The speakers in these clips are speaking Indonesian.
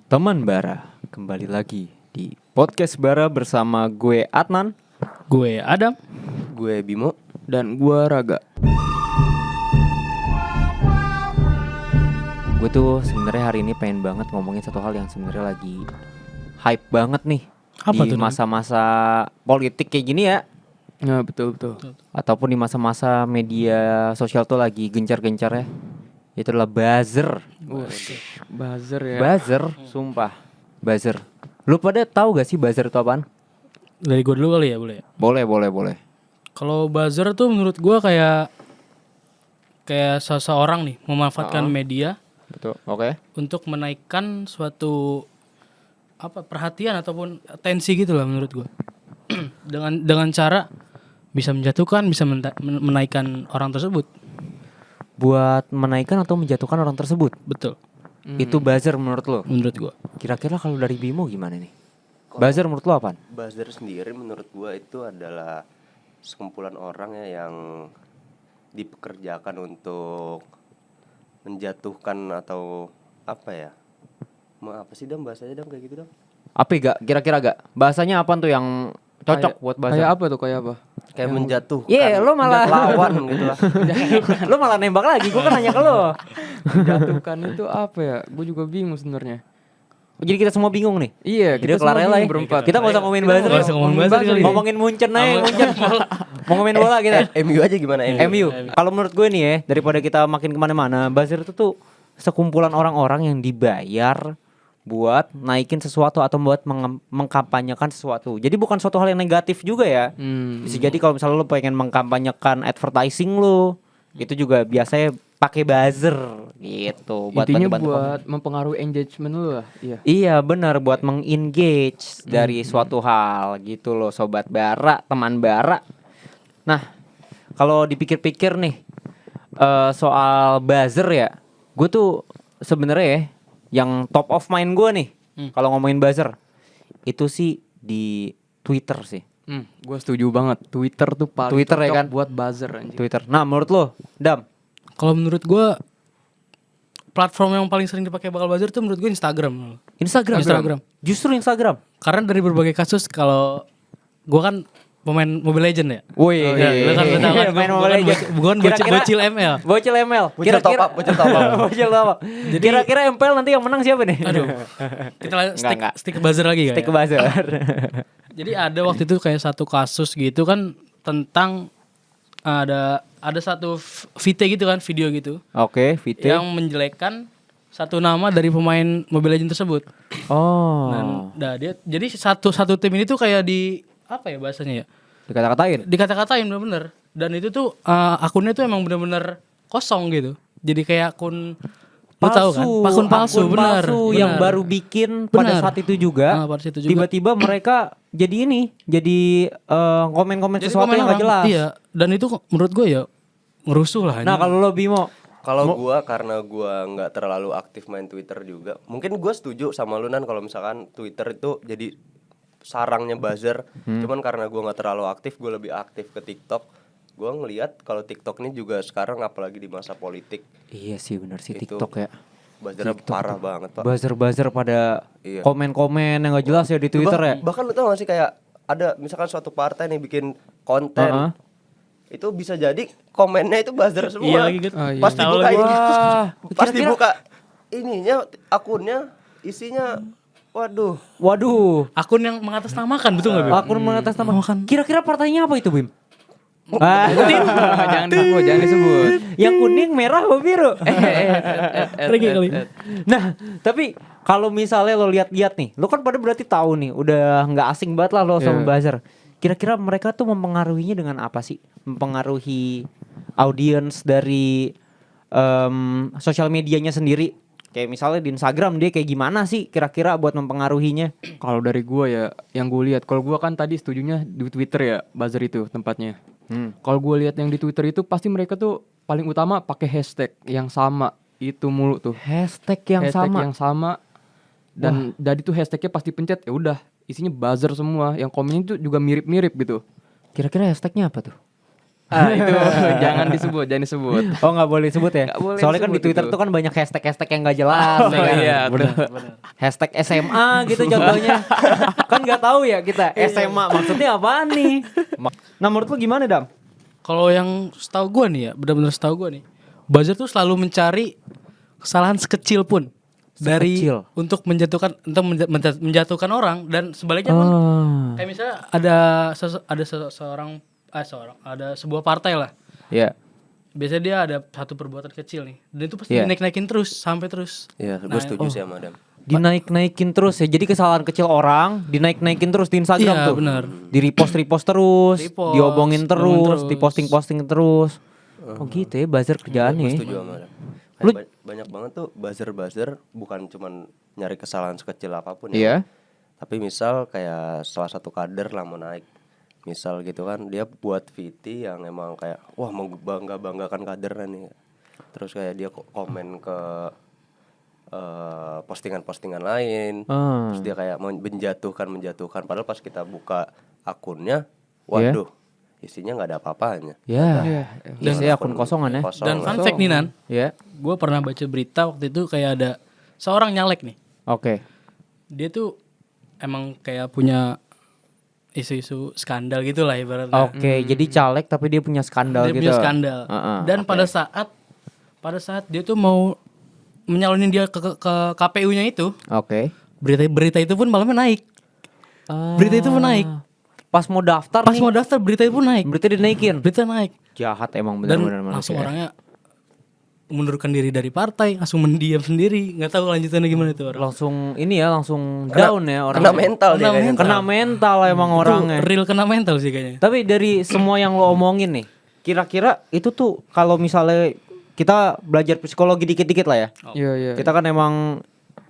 Teman Bara, kembali lagi di podcast Bara bersama gue Adnan, Gue Adam. Gue Bimo. Dan gue Raga. Gue tuh sebenarnya hari ini pengen banget ngomongin satu hal yang sebenarnya lagi hype banget nih. Apa di tuh, masa-masa politik kayak gini ya, Nah betul. ataupun di masa-masa media sosial tuh lagi gencar-gencar ya. Itu adalah buzzer. Buzzer ya. Buzzer, sumpah. Buzzer. Lu pada tahu gak sih buzzer itu apaan? Dari gue dulu kali ya, boleh ya? Boleh. Kalau buzzer tuh menurut gue kayak seseorang nih memanfaatkan media Betul. Oke. untuk menaikkan suatu perhatian ataupun atensi gitu lah menurut gue. dengan cara bisa menjatuhkan, bisa menaikkan orang tersebut. Buat menaikkan atau menjatuhkan orang tersebut. Betul. Itu buzzer menurut lo? Menurut gue. Kira-kira kalau dari Bimo gimana nih? Buzzer menurut lo apaan? Buzzer sendiri menurut gue itu adalah sekumpulan orang ya yang dipekerjakan untuk menjatuhkan atau apa ya? Apa sih Dam bahasanya Dam kayak gitu Dam? Apa gak? Kira-kira gak? Bahasanya apa tuh yang cocok buat buzzer? Kayak apa tuh, kayak apa? Kayak menjatuhkan. Iya, lo malah lawan gitu lah. lo malah nembak lagi. Gue kan nanya ke lo. Menjatuhkan itu apa ya? Gue juga bingung sebenarnya. Jadi kita semua bingung nih. Iya, Jadi kita kelar semua lah ya. bingung berempat. Kita gak usah ngomongin buzzer. Nggak usah ngomongin buzzer kali. Ngomongin Munchen aja, Munchen. Mau ngomongin bola kita. MU aja gimana MU. Kalau menurut gue nih ya, daripada kita makin kemana-mana, buzzer itu tuh sekumpulan orang-orang yang dibayar buat naikin sesuatu atau buat mengkampanyekan sesuatu. Jadi bukan suatu hal yang negatif juga ya. Bisa jadi kalau misalnya lo pengen mengkampanyekan advertising lo, itu juga biasanya pakai buzzer gitu. Buat Intinya bantu-bantu buat mempengaruhi engagement lu lah. Iya. Iya benar, buat mengengage dari suatu hal gitu loh, sobat Bara, teman Bara. Nah, kalau dipikir-pikir nih soal buzzer ya, gue tuh sebenarnya ya yang top of mind gue nih kalau ngomongin buzzer itu sih di Twitter sih. Gue setuju banget. Twitter tuh paling Twitter ya cocok kan? buat buzzer anjing. Twitter. Nah, menurut lo, Dam? Kalau menurut gue platform yang paling sering dipakai bakal buzzer tuh menurut gue Instagram. Instagram. Justru Instagram. Karena dari berbagai kasus, kalau gue kan pemain Mobile Legend ya. Woi, Lu kan tahu kan, main gua Mobile kan Legends. bukan bocil ML. Bocil ML. Bocil top up. Bocil top up. Jadi- Kira-kira MPL nanti yang menang siapa nih? Aduh. Kita Enggak. stick buzzer lagi Stick ke kayak. buzzer. Jadi ada waktu itu kayak satu kasus gitu kan tentang ada satu VT gitu kan, video gitu Oke, VT. yang menjelekkan satu nama dari pemain Mobile Legends tersebut. Oh. Nah, dia jadi satu tim ini tuh kayak di apa ya bahasanya ya? Dikata-katain. Dikata-katain bener-bener. Dan itu tuh akunnya tuh emang bener-bener kosong gitu. Jadi kayak akun lu tahu kan? Akun palsu, benar. Yang baru bikin pada Benar. saat itu juga. Pada saat itu juga. Tiba-tiba mereka jadi ini, jadi komen-komen Jadi sesuatu komen yang gak orang. jelas. Iya, dan itu menurut gue ya ngerusuh lah. Nah, kalau lo Bimo, Kalau gua karena gua nggak terlalu aktif main Twitter juga, mungkin gua setuju sama lu Nan kalau misalkan Twitter itu jadi sarangnya buzzer. Cuman karena gua nggak terlalu aktif, gua lebih aktif ke TikTok. Gua ngelihat kalau TikTok ini juga sekarang apalagi di masa politik, iya sih benar sih Itu TikTok ya. buzzernya parah banget Pak. Buzzer-buzzer pada Iya. komen-komen yang gak jelas ya di Twitter ya. Bahkan lu tau gak sih kayak ada misalkan suatu partai nih bikin konten, itu bisa jadi komennya itu buzzer semua. Iya lagi gitu. Oh, iya. Pas Tahu dibuka lagi. ini, Wah, pas kira-kira- dibuka ininya akunnya isinya, waduh. Waduh, Akun yang mengatasnamakan, betul nggak, Bim? akun mengatasnamakan. Kira-kira partainya apa itu, Bim? Jangan disebut, jangan disebut. Yang kuning, merah, apa biru? Regi kali. Nah, tapi kalau misalnya lo lihat-lihat nih, lo kan pada berarti tahu nih, udah nggak asing banget lah lo sama Iya. buzzer. Kira-kira mereka tuh mempengaruhinya dengan apa sih? Mempengaruhi audiens dari sosial medianya sendiri. Kayak misalnya di Instagram dia kayak gimana sih kira-kira buat mempengaruhinya? Kalau dari gua ya, yang gue lihat, kalau gua kan tadi setujunya di Twitter ya, buzzer itu tempatnya. Kalau gue lihat yang di Twitter itu pasti mereka tuh paling utama pakai hashtag yang sama itu mulu tuh. Hashtag yang Hashtag sama. yang sama. Dan dari tuh hashtagnya pasti pencet, ya udah isinya buzzer semua. Yang komen itu juga mirip-mirip gitu. Kira-kira hashtagnya apa tuh? Itu jangan disebut. Oh nggak boleh disebut ya? Nggak boleh Soalnya kan di disebut Twitter itu. tuh kan banyak hashtag yang nggak jelas. ya kan? iya, benar. Hashtag SMA gitu contohnya. Kan nggak tahu ya kita SMA maksudnya apaan nih? Nah menurut lu gimana Dam? Kalau yang setahu gue nih ya, benar-benar setahu gue nih, buzzer tuh selalu mencari kesalahan sekecil pun dari Sekecil. untuk menjatuhkan orang, dan sebaliknya pun kayak misalnya ada sebuah partai lah. Ya. Biasanya dia ada satu perbuatan kecil nih, dan itu pasti Iya. dinaik-naikin terus sampai terus. Iya, gue setuju sih sama Adam. Dinaik-naikin terus ya. Jadi kesalahan kecil orang dinaik-naikin terus di Instagram Iya, tuh. benar. Di repost terus, Repost, diomongin terus, terus. diposting terus. Oh gitu ya buzzer Gue kerjaannya. setuju sama Adam. Lu- Kayak banyak banget tuh buzzer bukan cuman nyari kesalahan sekecil apapun Iya. ya. Tapi misal kayak salah satu kader lah mau naik, misal gitu kan, dia buat VT yang emang kayak wah banggakan kadernya nih. Terus kayak dia komen ke postingan-postingan lain. Terus dia kayak menjatuhkan padahal pas kita buka akunnya, waduh, isinya nggak ada apa-apanya. Ya. Dan saya akun kosongan ya. Kosong Dan lah. fun fact nih Nan, Ya. gue pernah baca berita waktu itu kayak ada seorang nyalek nih. Oke. Dia tuh emang kayak punya isu-isu skandal gitu lah ibaratnya. Oke, jadi caleg tapi dia punya skandal Dia gitu. punya skandal. Dan pada saat dia tuh mau menyalonin dia ke KPU-nya itu, Oke. berita itu pun malamnya naik. Berita itu pun naik. Pas mau daftar Pas nih, mau daftar berita itu pun naik. berita dinaikin. Berita naik. Jahat emang Dan benar-benar langsung manusia. orangnya mundurkan diri dari partai, langsung mendiam sendiri, nggak tahu lanjutannya gimana itu orang. Langsung ini ya, langsung down ya orang. Kena mental dia Kena kayaknya. mental. Kena mental emang Itu orangnya. real kena mental sih kayaknya. Tapi dari semua yang lo omongin nih, kira-kira itu tuh kalau misalnya kita belajar psikologi dikit-dikit lah ya. Iya. Kita kan emang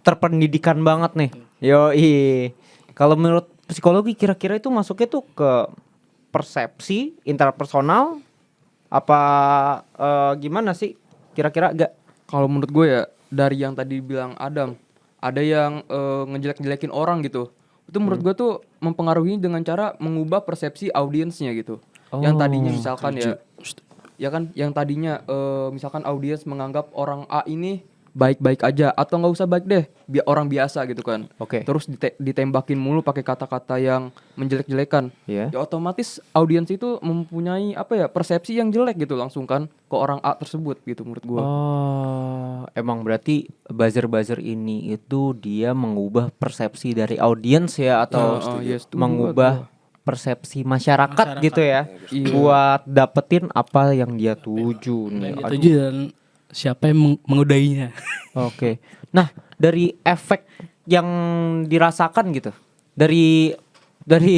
terpendidikan banget nih. Yoi. Kalau menurut psikologi kira-kira itu masuknya tuh ke persepsi interpersonal apa gimana sih? Kira-kira gak? Kalau menurut gue ya dari yang tadi bilang Adam, ada yang ngejelek-jelekin orang gitu. Itu menurut gue tuh mempengaruhi dengan cara mengubah persepsi audiensnya gitu. Yang tadinya misalkan ya kan yang tadinya misalkan audiens menganggap orang A ini baik-baik aja atau nggak usah baik deh, orang biasa gitu kan. Oke. Terus ditembakin mulu pakai kata-kata yang menjelek-jelekan. Iya. Ya otomatis audiens itu mempunyai apa ya persepsi yang jelek gitu langsung kan ke orang A tersebut gitu menurut gua. Oh, emang berarti buzzer-buzzer ini itu dia mengubah persepsi dari audiens ya atau Ya, setuju mengubah persepsi masyarakat gitu ya. Iya. Buat dapetin apa yang dia tuju nih. Yang dituju dan siapa yang mengudainya. Oke. Nah, dari efek yang dirasakan gitu. Dari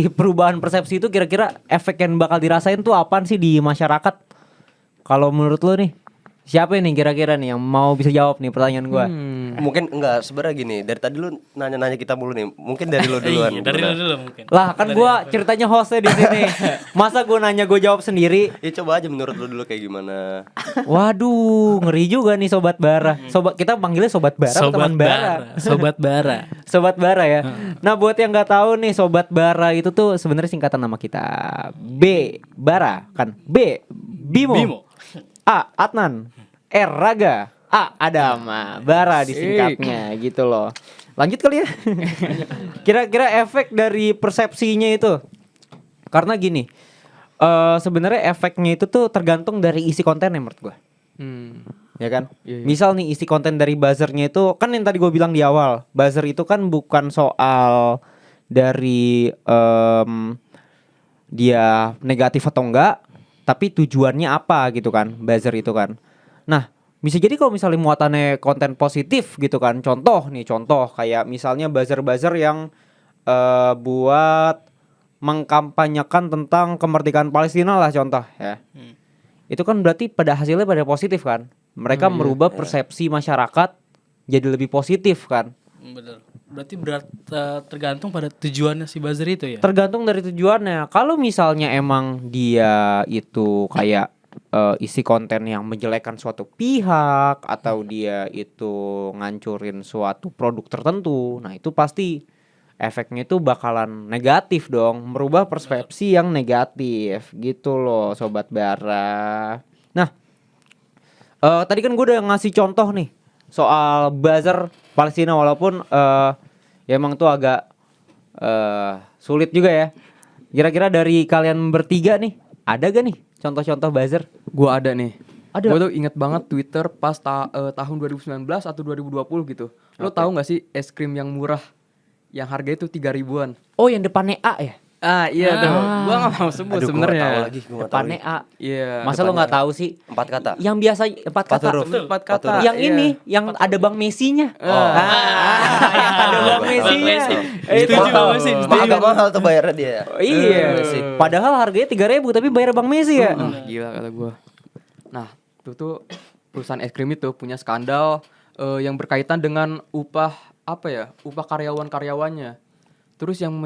perubahan persepsi itu kira-kira efek yang bakal dirasain tuh apaan sih di masyarakat? Kalau menurut lo nih, siapa nih kira-kira nih yang mau bisa jawab nih pertanyaan gua? Mungkin enggak, sebenarnya gini, dari tadi lu nanya-nanya kita mulu nih. Mungkin dari lu duluan. Iya, dari lu Bener. dulu mungkin. Lah kan gua ceritanya hostnya di sini. Masa gua nanya gua jawab sendiri? Ya coba aja menurut lu dulu kayak gimana. Waduh, ngeri juga nih sobat bara. Sobat kita panggilnya sobat bara atau teman bara. Sobat bara. Sobat bara ya. Nah, buat yang nggak tahu nih, sobat bara itu tuh sebenarnya singkatan nama kita. B bara kan. B Bimo. Bimo. A Adnan. R Raga. A Adama. Bara disingkatnya gitu loh. Lanjut kali ya. Kira-kira efek dari persepsinya itu. Karena gini, sebenarnya efeknya itu tuh tergantung dari isi kontennya menurut gua. Ya kan? Iya, iya. Misal nih isi konten dari buzzernya itu kan yang tadi gue bilang di awal, buzzer itu kan bukan soal dari dia negatif atau enggak, tapi tujuannya apa gitu kan, buzzer itu kan. Nah, bisa jadi kalau misalnya muatannya konten positif gitu kan. Contoh kayak misalnya buzzer-buzzer yang buat mengkampanyekan tentang kemerdekaan Palestina lah contoh ya. Itu kan berarti pada hasilnya pada positif kan. Mereka merubah persepsi masyarakat jadi lebih positif kan. Betul. Berarti tergantung pada tujuannya si buzzer itu ya. Tergantung dari tujuannya. Kalau misalnya emang dia itu kayak isi konten yang menjelekkan suatu pihak atau dia itu ngancurin suatu produk tertentu, nah itu pasti efeknya itu bakalan negatif dong, merubah persepsi yang negatif gitu loh sobat Bara. Nah, tadi kan gue udah ngasih contoh nih soal buzzer Palestina, walaupun ya emang tuh agak sulit juga ya. Kira-kira dari kalian bertiga nih, ada gak nih contoh-contoh buzzer? Gue ada nih. Ada. Gue tuh inget banget Twitter pas tahun 2019 atau 2020 gitu. Lo tahu nggak sih es krim yang murah yang harganya itu 3 ribuan? Oh, yang depannya A ya? Ah iya tuh. Gue nggak mau sebut Aduh, sebenarnya. gua nggak tahu lagi, gua nggak tahu Depannya lagi. A. Iya. Masa lo nggak tahu sih? 4 kata. Yang biasa 4 kata. huruf. Empat kata. huruf. Yang Iya. ini, yang ada Bang Messinya. Oh. Yang ada Bang Messinya. Setuju Itu Bang Messi, setuju. Agak mahal tuh bayarnya dia. Iya. Padahal harganya 3.000 tapi bayar Bang Messi ya. Gila kata gue. Nah, itu tuh perusahaan es krim itu punya skandal yang berkaitan dengan upah upah karyawan-karyawannya. Terus yang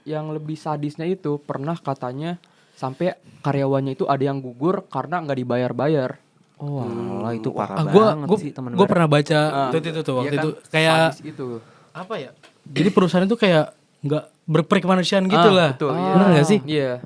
yang lebih sadisnya itu pernah katanya sampai karyawannya itu ada yang gugur karena nggak dibayar-bayar. Oh, alah, itu parah Gue banget sih teman. gue pernah baca tweet itu tuh waktu Iya kan? itu kayak Sadis gitu. apa ya? Jadi perusahaan itu kayak nggak berperikemanusiaan gitu lah. Betul, iya. Benar nggak sih? Iya.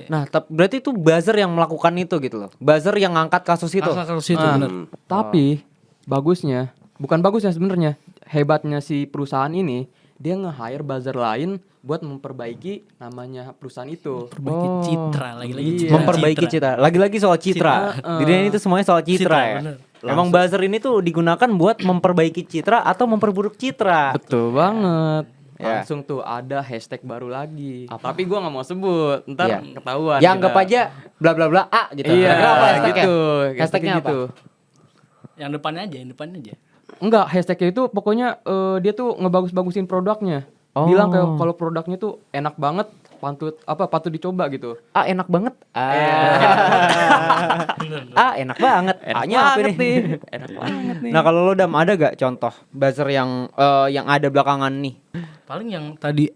Nah, berarti itu buzzer yang melakukan itu gitu loh. Buzzer yang ngangkat kasus itu. Asal kalau situ Ah, benar. Tapi bukan bagusnya sebenarnya. Hebatnya si perusahaan ini, dia nge-hire buzzer lain buat memperbaiki namanya perusahaan itu. Perbaiki citra lagi-lagi Iya. citra. Memperbaiki citra. Lagi-lagi soal citra. Di dunia ini tuh semuanya soal citra, Citra, ya. bener. Emang buzzer ini tuh digunakan buat memperbaiki citra atau memperburuk citra. Betul banget. Ya. Langsung tuh ada hashtag baru lagi. Tapi gua nggak mau sebut, ntar Iya. ketahuan. Ya anggap kita. aja bla bla bla A gitu. Iya, Kira-kira apa hashtagnya? gitu. Hashtagnya apa? gitu. Yang depannya aja. Enggak, hashtagnya itu pokoknya dia tuh ngebagus-bagusin produknya. Oh. Bilang kayak kalau produknya tuh enak banget, patut dicoba gitu. A enak banget. Enak banget. A-nya apa banget nih? Enak banget nih. Nah, kalau lo Dam ada gak contoh buzzer yang ada belakangan nih? Paling yang tadi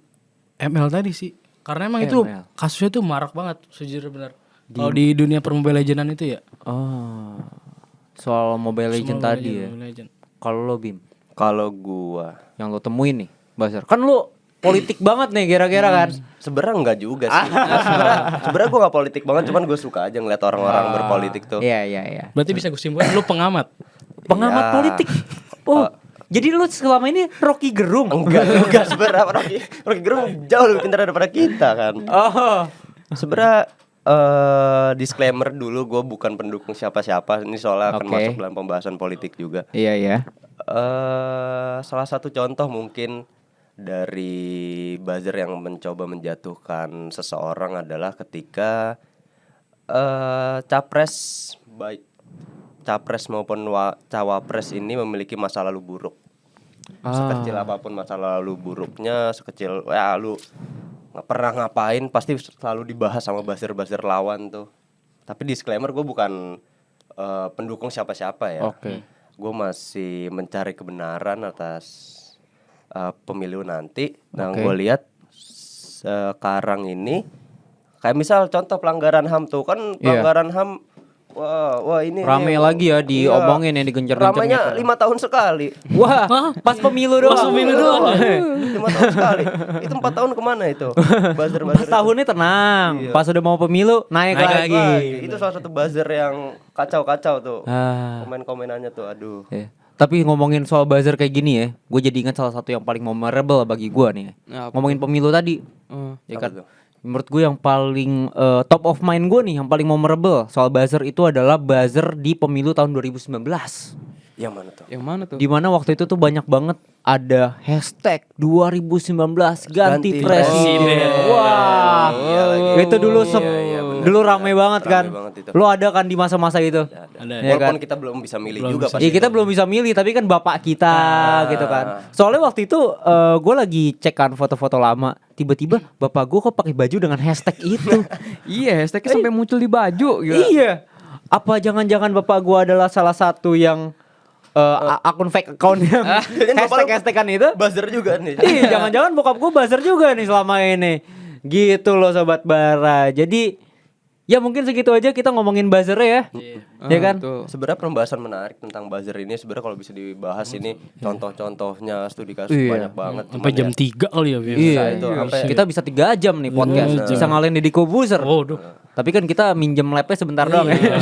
ML tadi sih. Karena emang itu ML. kasusnya tuh marak banget sejujurnya benar. Kalau di dunia Mobile Legends itu ya. Oh. Soal Mobile Legend Semua tadi ya. Mobile Legend. Kalau lo Bim, Kalau gua yang lo temuin nih buzzer. Kan lo politik banget nih kira-kira kan? sebenarnya enggak juga sih. Sebenarnya gua nggak politik banget, cuman gue suka aja ngeliat orang-orang berpolitik tuh. Iya. Berarti bisa gue simpulkan lu pengamat. Pengamat Iya. politik. Oh, jadi lu selama ini Rocky Gerung? Enggak juga sebenarnya Rocky Gerung jauh lebih pintar daripada kita kan. Oh. Sebenarnya disclaimer dulu, gue bukan pendukung siapa-siapa. Ini soalnya akan Oke. masuk dalam pembahasan politik juga. Iya. Salah satu contoh mungkin dari buzzer yang mencoba menjatuhkan seseorang adalah ketika capres maupun cawapres ini memiliki masa lalu buruk. Sekecil apapun masa lalu buruknya, sekecil ya lu nggak pernah ngapain pasti selalu dibahas sama buzzer-buzzer lawan tuh. Tapi disclaimer, gue bukan pendukung siapa-siapa ya. Oke. Gue masih mencari kebenaran atas pemilu nanti. Nah, Oke. gue lihat sekarang ini kayak misal contoh pelanggaran HAM tuh kan, pelanggaran HAM wah ini Rame nih, lagi ya diomongin ya, digencar-gencarnya. ramainya 5 tahun sekali. Wah, pas pemilu doang. Pas pemilu doang. 5 tahun sekali. Itu 4 tahun kemana itu? Buzzer-buzzer Pas tahunnya tenang. Iya. Pas udah mau pemilu naik lagi. lagi. Itu salah satu buzzer yang kacau-kacau tuh. Ah. Komen-komenannya tuh aduh. Ya. Tapi ngomongin soal buzzer kayak gini ya, gue jadi ingat salah satu yang paling memorable bagi gue nih. Nah, Ngomongin pemilu tadi, ya Apa kan? tuh? Menurut gue yang paling top of mind gue nih, yang paling memorable soal buzzer itu adalah buzzer di pemilu tahun 2019. Yang mana tuh? Yang mana tuh? Dimana waktu itu tuh banyak banget ada hashtag 2019 ganti Ganti presiden. presiden. Wah, Iya lagi. itu dulu Iya, bener. dulu rame banget Rame kan. banget itu. Lo ada kan di masa-masa itu? Ada. Ya Walaupun kan? kita belum bisa milih Belum juga bisa. pas Iya, kita itu. belum bisa milih, tapi kan bapak kita gitu kan. Soalnya waktu itu gue lagi cek kan foto-foto lama, tiba-tiba bapak gue kok pakai baju dengan hashtag itu. Iya, hashtagnya sampai muncul di baju gitu. Iya. Apa jangan-jangan bapak gue adalah salah satu yang akun fake account yang hashtag-hashtagan itu? Buzzer juga nih. Iya, jangan-jangan bokap gue buzzer juga nih selama ini. Gitu loh sobat Bara. Jadi Ya mungkin segitu aja kita ngomongin buzzer ya. Ya kan? Betul. Sebenarnya pembahasan menarik tentang buzzer ini sebenarnya kalau bisa dibahas ini contoh-contohnya studi kasus Iya. banyak banget. Sampai jam 3 kali ya biasa. Iya, itu sampai kita bisa 3 jam nih podcast. Bisa ngalahin Deddy Kobuzer. Waduh. Tapi kan kita minjem labnya sebentar doang ya.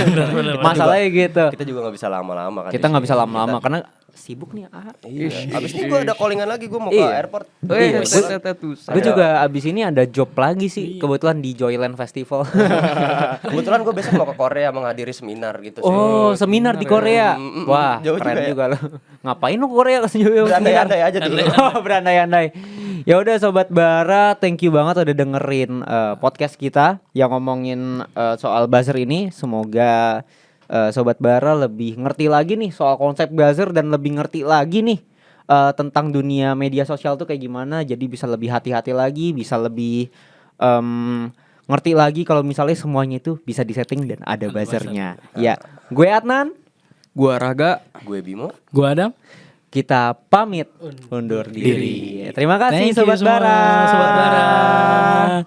Masalahnya gitu. kita juga nggak bisa lama-lama kan. Kita di nggak sini. bisa lama-lama karena sibuk nih. Iya. Abis ini gue ada callingan lagi, gue mau ke Iya. airport. Iya, Gue Gue juga abis ini ada job lagi sih. Kebetulan di Joyland Festival. Kebetulan gue besok mau ke Korea menghadiri seminar gitu sih. Oh, seminar di Korea. Wah, Jauh keren juga ya. juga lo. Ngapain lo ke Korea ke seminar? Berandai-andai aja dulu. Oh, berandai-andai. Ya udah sobat Bara, thank you banget udah dengerin podcast kita yang ngomongin soal buzzer ini. Semoga sobat Bara lebih ngerti lagi nih soal konsep buzzer dan lebih ngerti lagi nih tentang dunia media sosial tuh kayak gimana. Jadi bisa lebih hati-hati lagi, bisa lebih ngerti lagi kalau misalnya semuanya itu bisa disetting dan ada buzzernya. Ya, gue Adnan, Gua Raga. Gue Bimo. Gua Adam. kita pamit undur diri. Terima kasih Thank you sobat semua, Bara. Sobat Bara.